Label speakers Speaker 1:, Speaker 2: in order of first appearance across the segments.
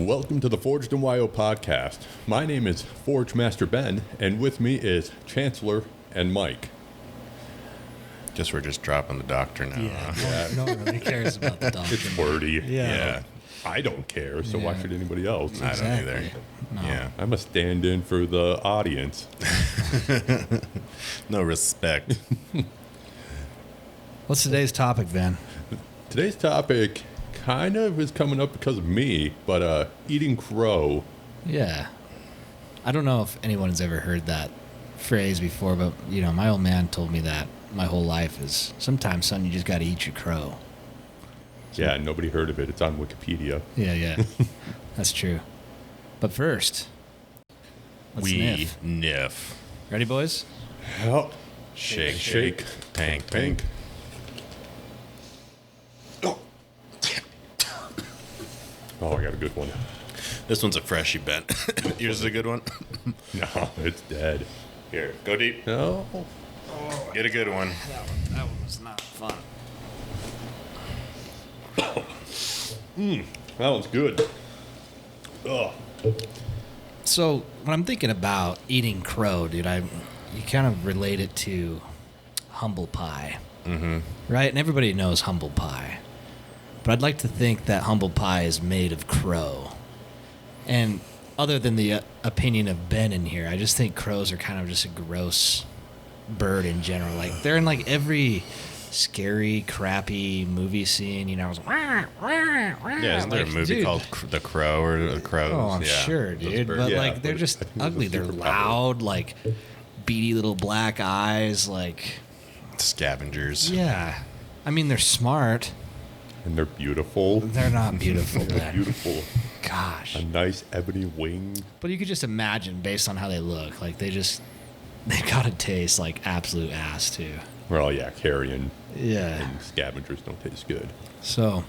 Speaker 1: Welcome to the Forged in YO podcast. My name is Forge Master Ben, and with me is Chancellor and Mike.
Speaker 2: Guess we're just dropping the doctor now.
Speaker 3: Yeah, no one really cares about the doctor.
Speaker 1: It's wordy.
Speaker 2: Yeah.
Speaker 1: I don't care, so why should anybody else?
Speaker 2: I don't either.
Speaker 3: No.
Speaker 2: Yeah.
Speaker 1: I'm a stand-in for the audience.
Speaker 2: No respect.
Speaker 3: What's today's topic, Van?
Speaker 1: Today's topic kind of is coming up because of me, but eating crow.
Speaker 3: Yeah. I don't know if anyone's ever heard that phrase before, but, my old man told me that my whole life is, sometimes, son, you just got to eat your crow.
Speaker 1: Yeah, nobody heard of it. It's on Wikipedia.
Speaker 3: Yeah. That's true. But first, let's
Speaker 2: Niff.
Speaker 3: Ready, boys?
Speaker 1: Help.
Speaker 2: Shake. Tank.
Speaker 1: Oh, I got a good one.
Speaker 2: This one's a freshie, Ben. Yours is a good one?
Speaker 1: No, it's dead.
Speaker 2: Here, go deep.
Speaker 1: No.
Speaker 2: Get a good one.
Speaker 3: That one was not fun.
Speaker 1: That one's good. Ugh.
Speaker 3: So, when I'm thinking about eating crow, dude, you kind of relate it to humble pie. Mm-hmm. Right? And everybody knows humble pie. But I'd like to think that humble pie is made of crow. And other than the opinion of Ben in here, I just think crows are kind of just a gross bird in general. Like, they're in, like, every scary, crappy movie scene, it was
Speaker 2: Yeah, isn't there a movie called The Crow or The Crows?
Speaker 3: Oh, I'm sure, dude. But, they're just ugly. They're loud, like, beady little black eyes, like...
Speaker 2: Scavengers.
Speaker 3: Yeah. I mean, they're smart.
Speaker 1: And they're beautiful.
Speaker 3: They're not beautiful,
Speaker 1: They're
Speaker 3: Ben.
Speaker 1: beautiful.
Speaker 3: Gosh.
Speaker 1: A nice ebony wing.
Speaker 3: But you could just imagine, based on how they look, like, they gotta taste like absolute ass, too.
Speaker 1: Well, yeah, carrion
Speaker 3: Yeah.
Speaker 1: and scavengers don't taste good.
Speaker 3: So,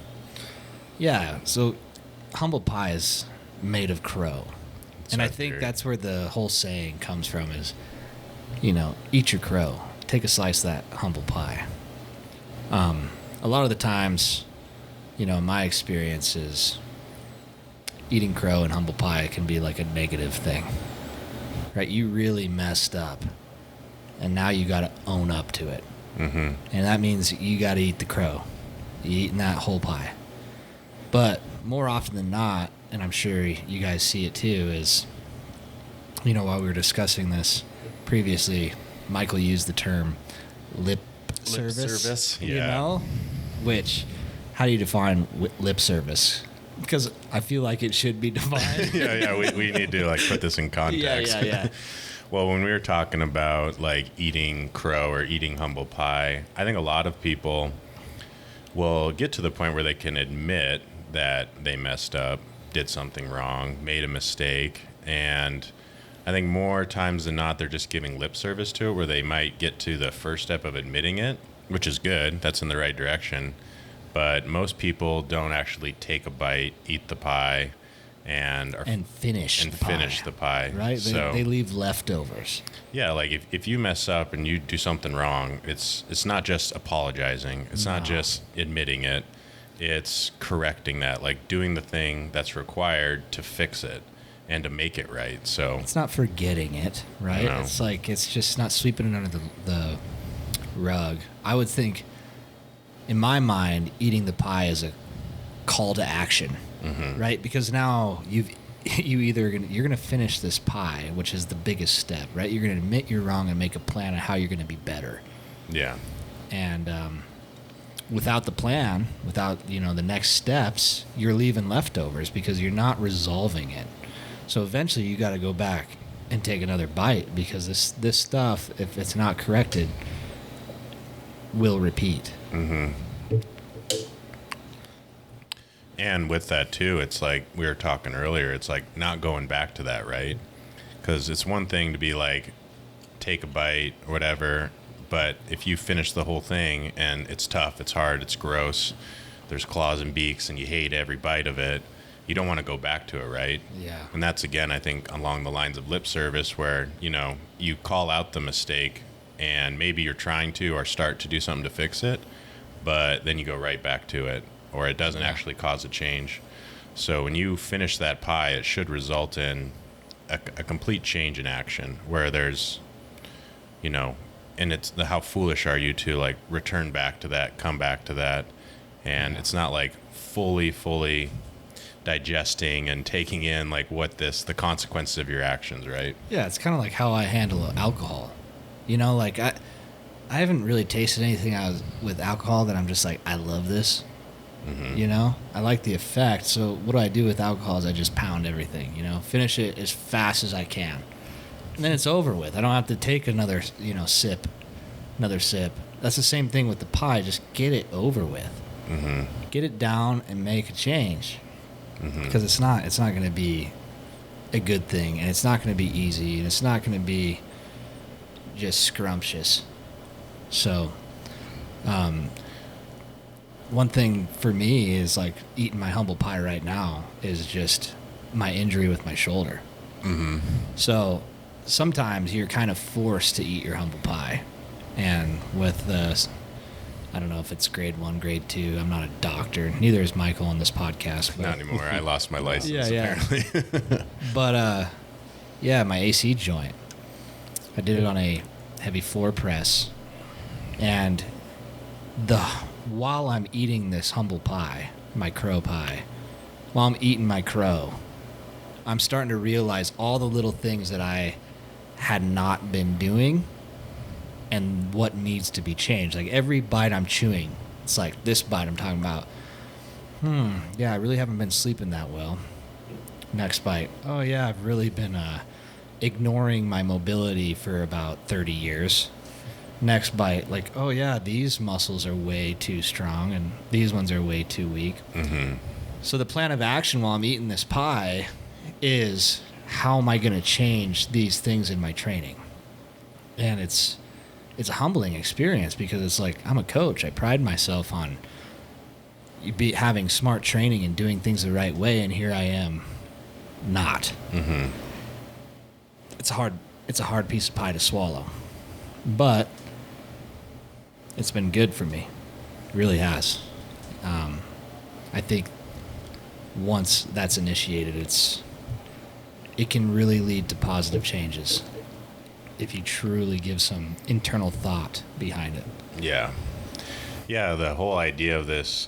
Speaker 3: humble pie is made of crow. And I think that's where the whole saying comes from is, eat your crow. Take a slice of that humble pie. A lot of the times, my experience is eating crow and humble pie can be like a negative thing. Right? You really messed up. And now you got to own up to it.
Speaker 2: Mm-hmm.
Speaker 3: And that means you got to eat the crow. You're eating that whole pie. But more often than not, and I'm sure you guys see it too, is, while we were discussing this previously, Michael used the term lip service.
Speaker 2: Yeah.
Speaker 3: Which, how do you define lip service? Because I feel like it should be defined.
Speaker 2: Yeah, we need to put this in context.
Speaker 3: Yeah.
Speaker 2: Well, when we were talking about eating crow or eating humble pie, I think a lot of people will get to the point where they can admit that they messed up, did something wrong, made a mistake, and I think more times than not they're just giving lip service to it, where they might get to the first step of admitting it, which is good. That's in the right direction. But most people don't actually take a bite, eat the pie, and finish the pie.
Speaker 3: Right?
Speaker 2: So,
Speaker 3: they leave leftovers.
Speaker 2: Yeah, if you mess up and you do something wrong, it's not just apologizing. It's not just admitting it. It's correcting that, doing the thing that's required to fix it and to make it right. So
Speaker 3: it's not forgetting it, right?
Speaker 2: No.
Speaker 3: It's just not sweeping it under the rug. I would think, in my mind, eating the pie is a call to action, right? Because now you're gonna finish this pie, which is the biggest step, right? You're gonna admit you're wrong and make a plan on how you're gonna be better.
Speaker 2: Yeah.
Speaker 3: And without the plan, without the next steps, you're leaving leftovers because you're not resolving it. So eventually, you got to go back and take another bite because this stuff, if it's not corrected, will repeat.
Speaker 2: Mm-hmm. And with that too, it's like we were talking earlier, it's not going back to that, right? Because it's one thing to be take a bite or whatever, but if you finish the whole thing and it's tough, it's hard, it's gross, there's claws and beaks and you hate every bite of it, you don't want to go back to it, right?
Speaker 3: Yeah.
Speaker 2: And that's, again, I think along the lines of lip service where, you call out the mistake and maybe you're trying to or start to do something to fix it, but then you go right back to it, or it doesn't actually cause a change. So when you finish that pie, it should result in a complete change in action where there's, and it's how foolish are you to like return back to that, come back to that. And it's not like fully digesting and taking in like the consequences of your actions, right?
Speaker 3: Yeah, it's kind of like how I handle alcohol. Like I haven't really tasted anything with alcohol that I'm just like, I love this. I like the effect. So what do I do with alcohol is I just pound everything, finish it as fast as I can. And then it's over with. I don't have to take another sip. That's the same thing with the pie. Just get it over with. Get it down and make a change. Because it's not going to be a good thing, and it's not going to be easy, and it's not going to be just scrumptious. So, one thing for me is like eating my humble pie right now is just my injury with my shoulder. So sometimes you're kind of forced to eat your humble pie, and with I don't know if it's grade 1, grade 2. I'm not a doctor. Neither is Michael on this podcast. But
Speaker 2: Not anymore. I lost my license, apparently.
Speaker 3: But, my AC joint. I did it on a heavy floor press. And while I'm eating this humble pie, my crow pie, while I'm eating my crow, I'm starting to realize all the little things that I had not been doing and what needs to be changed. Like every bite I'm chewing, it's like this bite I'm talking about. Yeah, I really haven't been sleeping that well. Next bite. Oh yeah, I've really been ignoring my mobility for about 30 years. Next bite, like, oh yeah, these muscles are way too strong and these ones are way too weak. So the plan of action while I'm eating this pie is how am I going to change these things in my training? And it's a humbling experience because it's like, I'm a coach. I pride myself on having smart training and doing things the right way, and here I am not. It's a hard piece of pie to swallow. But it's been good for me. It really has. I think once that's initiated, it can really lead to positive changes if you truly give some internal thought behind it.
Speaker 2: Yeah, the whole idea of this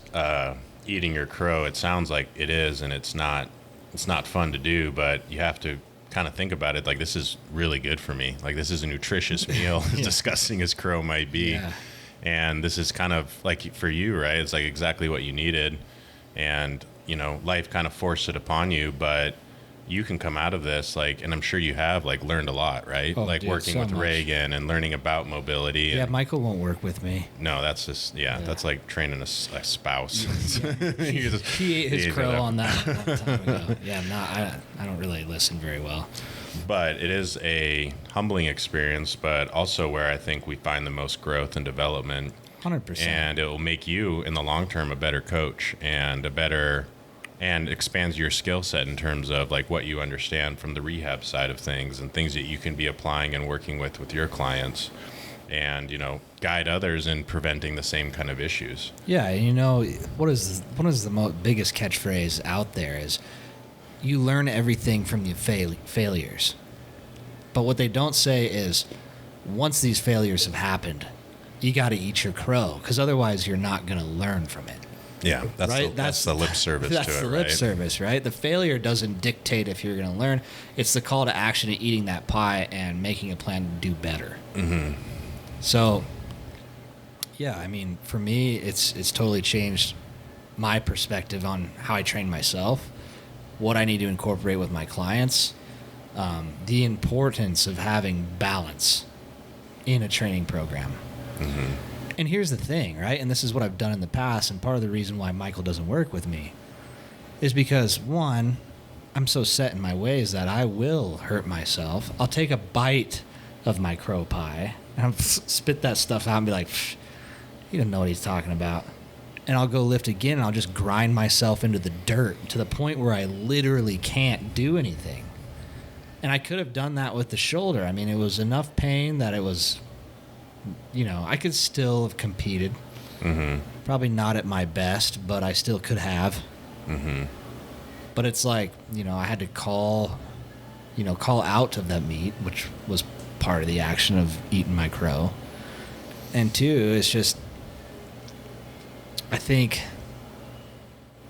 Speaker 2: eating your crow, it sounds like it is, and it's not fun to do, but you have to kind of think about it like this is really good for me. Like this is a nutritious meal, as disgusting as crow might be.
Speaker 3: Yeah.
Speaker 2: And this is kind of like for you, right? It's like exactly what you needed. And, life kind of forced it upon you, but you can come out of this, like, and I'm sure you have, like, learned a lot, right?
Speaker 3: Oh,
Speaker 2: like
Speaker 3: dude,
Speaker 2: working
Speaker 3: so
Speaker 2: with
Speaker 3: much.
Speaker 2: Reagan and learning about mobility.
Speaker 3: Yeah,
Speaker 2: and,
Speaker 3: Michael won't work with me.
Speaker 2: no, that's just, that's like training a spouse.
Speaker 3: He ate his
Speaker 2: ate
Speaker 3: crow
Speaker 2: it up.
Speaker 3: on that a long time ago. Yeah, I don't really listen very well.
Speaker 2: But it is a humbling experience, but also where I think we find the most growth and development.
Speaker 3: 100%.
Speaker 2: And it will make you, in the long term, a better coach and and expands your skill set in terms of like what you understand from the rehab side of things and things that you can be applying and working with your clients and, guide others in preventing the same kind of issues.
Speaker 3: Yeah, what is the biggest catchphrase out there is you learn everything from your failures. But what they don't say is once these failures have happened, you got to eat your crow because otherwise you're not going to learn from it.
Speaker 2: Yeah, that's
Speaker 3: right?
Speaker 2: that's the lip service to it,
Speaker 3: That's the lip
Speaker 2: right?
Speaker 3: service, right? The failure doesn't dictate if you're going to learn. It's the call to action to eating that pie and making a plan to do better. So, yeah, I mean, for me, it's totally changed my perspective on how I train myself, what I need to incorporate with my clients, the importance of having balance in a training program. And here's the thing, right? And this is what I've done in the past, and part of the reason why Michael doesn't work with me is because, one, I'm so set in my ways that I will hurt myself. I'll take a bite of my crow pie, and I'll spit that stuff out and be like, he doesn't know what he's talking about. And I'll go lift again, and I'll just grind myself into the dirt to the point where I literally can't do anything. And I could have done that with the shoulder. I mean, it was enough pain that it was... I could still have competed. Probably not at my best, but I still could have. But it's like, I had to call out of that meat, which was part of the action of eating my crow. And two, it's just, I think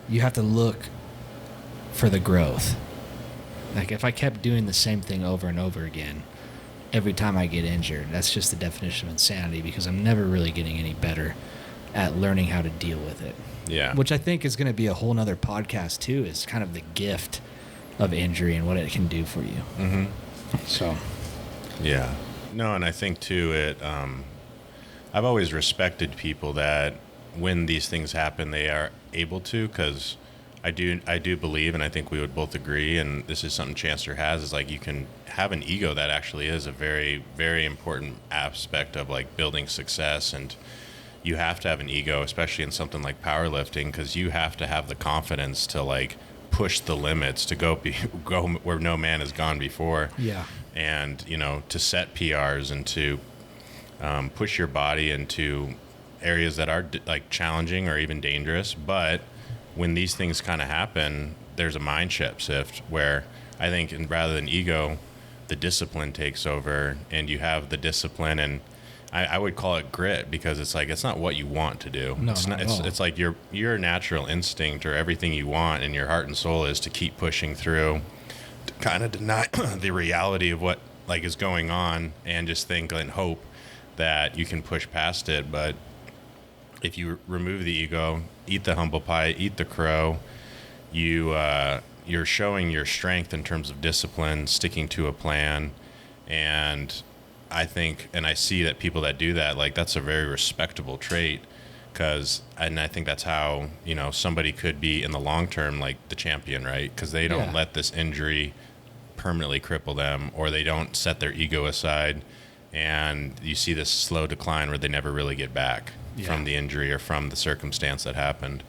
Speaker 3: you have to look for the growth. Like if I kept doing the same thing over and over again, every time I get injured, that's just the definition of insanity, because I'm never really getting any better at learning how to deal with it.
Speaker 2: Yeah.
Speaker 3: Which I think is going to be a whole nother podcast too, is kind of the gift of injury and what it can do for you.
Speaker 2: Mm-hmm.
Speaker 3: So.
Speaker 2: Yeah. No, and I think too, I've always respected people that when these things happen, they are able to, because I do believe, and I think we would both agree, and this is something Chancellor has, is like you can have an ego that actually is a very, very important aspect of like building success. And you have to have an ego, especially in something like powerlifting, because you have to have the confidence to like push the limits, to go where no man has gone before.
Speaker 3: Yeah.
Speaker 2: And, to set PRs and to push your body into areas that are like challenging or even dangerous. But when these things kind of happen, there's a mind shift where I think, and rather than ego, the discipline takes over, and you have the discipline, and I would call it grit, because it's like, it's not what you want to do.
Speaker 3: No,
Speaker 2: it's
Speaker 3: not at all.
Speaker 2: It's like your natural instinct, or everything you want in your heart and soul, is to keep pushing through, to kind of deny the reality of what like is going on, and just think and hope that you can push past it. But if you remove the ego, eat the humble pie, eat the crow, you're showing your strength in terms of discipline, sticking to a plan. And I think, and I see that people that do that, like that's a very respectable trait, and I think that's how, somebody could be in the long term, like the champion, right? Because they don't let this injury permanently cripple them, or they don't set their ego aside, and you see this slow decline where they never really get back from the injury or from the circumstance that happened.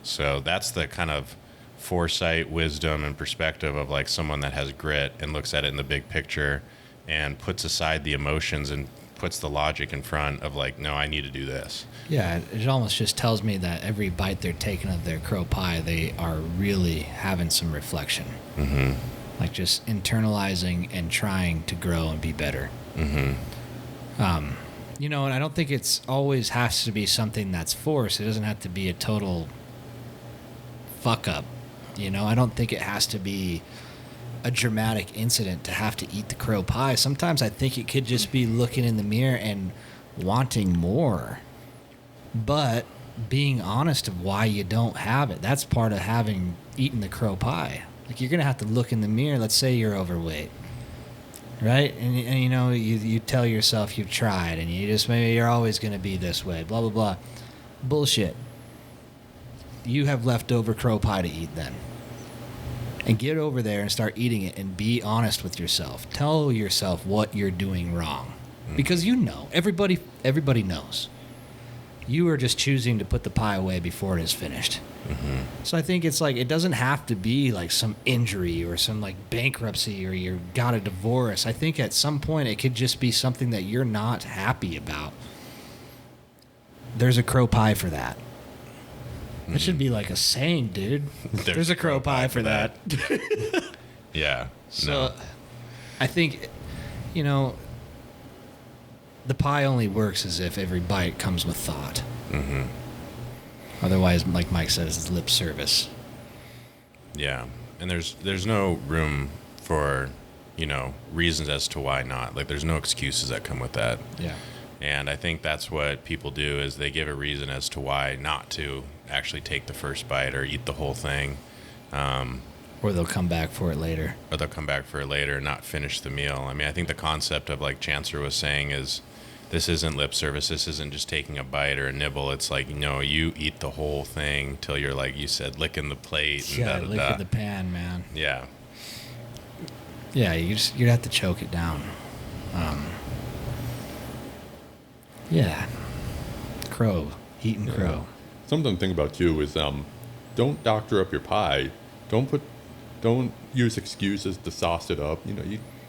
Speaker 2: So that's the kind of foresight, wisdom, and perspective of like someone that has grit and looks at it in the big picture and puts aside the emotions and puts the logic in front of like, no, I need to do this.
Speaker 3: Yeah, it almost just tells me that every bite they're taking of their crow pie, they are really having some reflection.
Speaker 2: Mm-hmm.
Speaker 3: Like just internalizing and trying to grow and be better.
Speaker 2: Mm-hmm.
Speaker 3: And I don't think it's always has to be something that's forced. It doesn't have to be a total fuck up. I don't think it has to be a dramatic incident to have to eat the crow pie. Sometimes I think it could just be looking in the mirror and wanting more, but being honest of why you don't have it. That's part of having eaten the crow pie. Like you're going to have to look in the mirror. Let's say you're overweight. Right? And you tell yourself you've tried, and maybe you're always going to be this way, blah, blah, blah. Bullshit. You have leftover crow pie to eat then. And get over there and start eating it and be honest with yourself. Tell yourself what you're doing wrong. Because everybody knows. You are just choosing to put the pie away before it is finished. Mm-hmm. So I think it's like, it doesn't have to be like some injury or some like bankruptcy or you got a divorce. I think at some point it could just be something that you're not happy about. There's a crow pie for that. That should be like a saying, dude. There's a crow pie for that.
Speaker 2: Yeah.
Speaker 3: So I think, the pie only works as if every bite comes with thought.
Speaker 2: Mm-hmm.
Speaker 3: Otherwise, like Mike says, it's lip service.
Speaker 2: Yeah. And there's no room for, reasons as to why not. Like there's no excuses that come with that.
Speaker 3: Yeah.
Speaker 2: And I think that's what people do, is they give a reason as to why not to actually take the first bite or eat the whole thing.
Speaker 3: Or they'll come back for it later.
Speaker 2: Or they'll come back for it later and not finish the meal. I mean, I think the concept of like Chancellor was saying is, this isn't lip service. This isn't just taking a bite or a nibble. It's like, you eat the whole thing till you're, like you said, licking the plate. And
Speaker 3: yeah, licking the pan, man.
Speaker 2: Yeah.
Speaker 3: Yeah, you'd have to choke it down. Yeah. Crow. Eating crow.
Speaker 1: Something to think about too is don't doctor up your pie. Don't use excuses to sauce it up.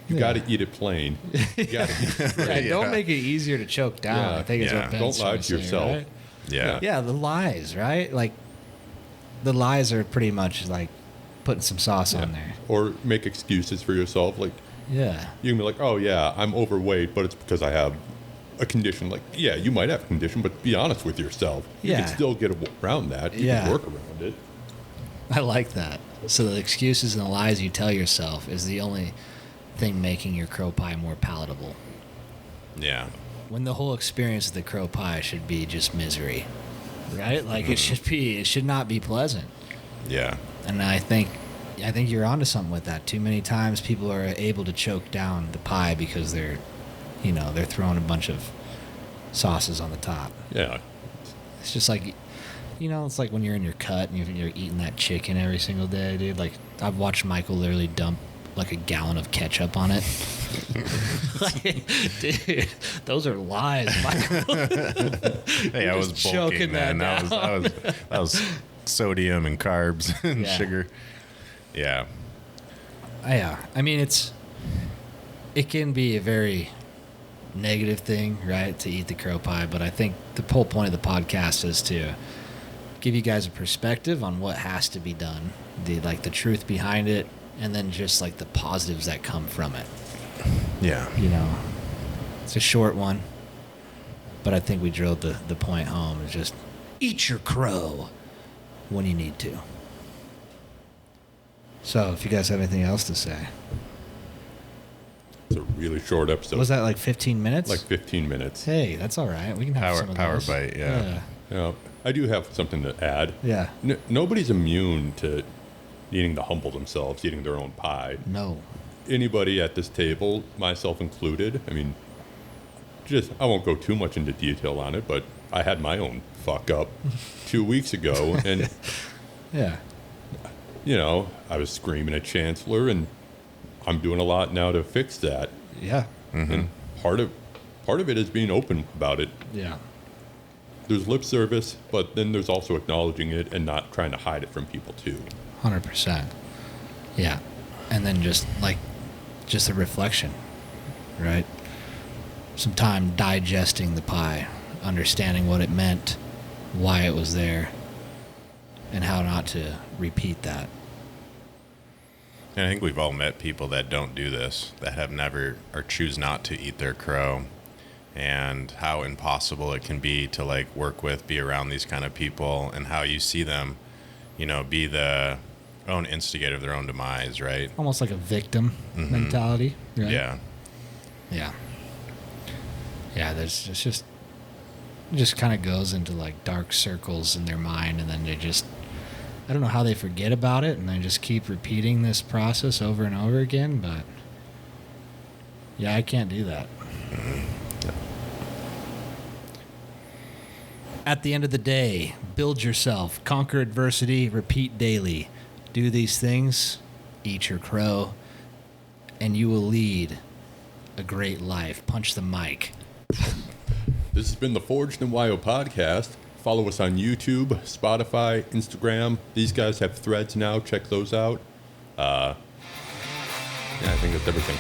Speaker 1: You got to eat it plain. You gotta
Speaker 3: Don't make it easier to choke down.
Speaker 1: Yeah.
Speaker 3: I think it's what Ben's
Speaker 1: Don't lie
Speaker 3: trying
Speaker 1: to
Speaker 3: say,
Speaker 1: yourself.
Speaker 3: right?
Speaker 2: Yeah.
Speaker 3: Yeah, the lies, right? Like, the lies are pretty much like putting some sauce on there.
Speaker 1: Or make excuses for yourself. Like,
Speaker 3: Yeah.
Speaker 1: you can be like, oh, yeah, I'm overweight, but it's because I have a condition. Like, yeah, you might have a condition, but be honest with yourself. You
Speaker 3: Yeah.
Speaker 1: can still get around that. You
Speaker 3: Yeah.
Speaker 1: can work around it.
Speaker 3: I like that. So the excuses and the lies you tell yourself is the only thing making your crow pie more palatable.
Speaker 2: Yeah.
Speaker 3: When the whole experience of the crow pie should be just misery, right? Like it should not be pleasant.
Speaker 2: Yeah.
Speaker 3: And I think you're onto something with that. Too many times people are able to choke down the pie because they're throwing a bunch of sauces on the top.
Speaker 1: Yeah.
Speaker 3: It's just like, it's like when you're in your cut and you're eating that chicken every single day, dude. Like, I've watched Michael literally dump like a gallon of ketchup on it. Like, dude, those are lies, Michael.
Speaker 2: Hey, I was
Speaker 3: just
Speaker 2: bulking,
Speaker 3: choking
Speaker 2: man.
Speaker 3: that
Speaker 2: That was sodium and carbs and
Speaker 3: Yeah.
Speaker 2: sugar. Yeah.
Speaker 3: Yeah, I mean, it can be a very negative thing, right, to eat the crow pie, but I think the whole point of the podcast is to give you guys a perspective on what has to be done, the truth behind it, and then just like the positives that come from it.
Speaker 2: Yeah.
Speaker 3: It's a short one, but I think we drilled the point home. Is just eat your crow when you need to. So if you guys have anything else to say.
Speaker 1: It's a really short episode.
Speaker 3: Was that like 15 minutes?
Speaker 1: Like 15 minutes.
Speaker 3: Hey, that's all right. We can have some of
Speaker 2: Power
Speaker 3: those.
Speaker 2: bite, yeah.
Speaker 1: I do have something to add.
Speaker 3: Yeah.
Speaker 1: Nobody's immune to needing to humble themselves, eating their own pie.
Speaker 3: No.
Speaker 1: Anybody at this table, myself included, I mean, I won't go too much into detail on it, but I had my own fuck up 2 weeks ago, and
Speaker 3: Yeah.
Speaker 1: I was screaming at Chancellor, and I'm doing a lot now to fix that.
Speaker 3: Yeah.
Speaker 1: And part of it is being open about it.
Speaker 3: Yeah.
Speaker 1: There's lip service, but then there's also acknowledging it and not trying to hide it from people too.
Speaker 3: 100%. Yeah. And then just a reflection, right? Some time digesting the pie, understanding what it meant, why it was there, and how not to repeat that.
Speaker 2: And I think we've all met people that don't do this, that have never or choose not to eat their crow, and how impossible it can be to be around these kind of people, and how you see them, be the own instigator of their own demise, right?
Speaker 3: Almost like a victim mentality, right?
Speaker 2: Yeah.
Speaker 3: Yeah. Yeah, it just kind of goes into dark circles in their mind, and then I don't know how they forget about it, and they just keep repeating this process over and over again, but yeah, I can't do that. At the end of the day, build yourself, conquer adversity, repeat daily. Do these things, eat your crow, and you will lead a great life. Punch the mic.
Speaker 1: This has been the Forged in Wyo podcast. Follow us on YouTube, Spotify, Instagram. These guys have threads now. Check those out. I think that's everything.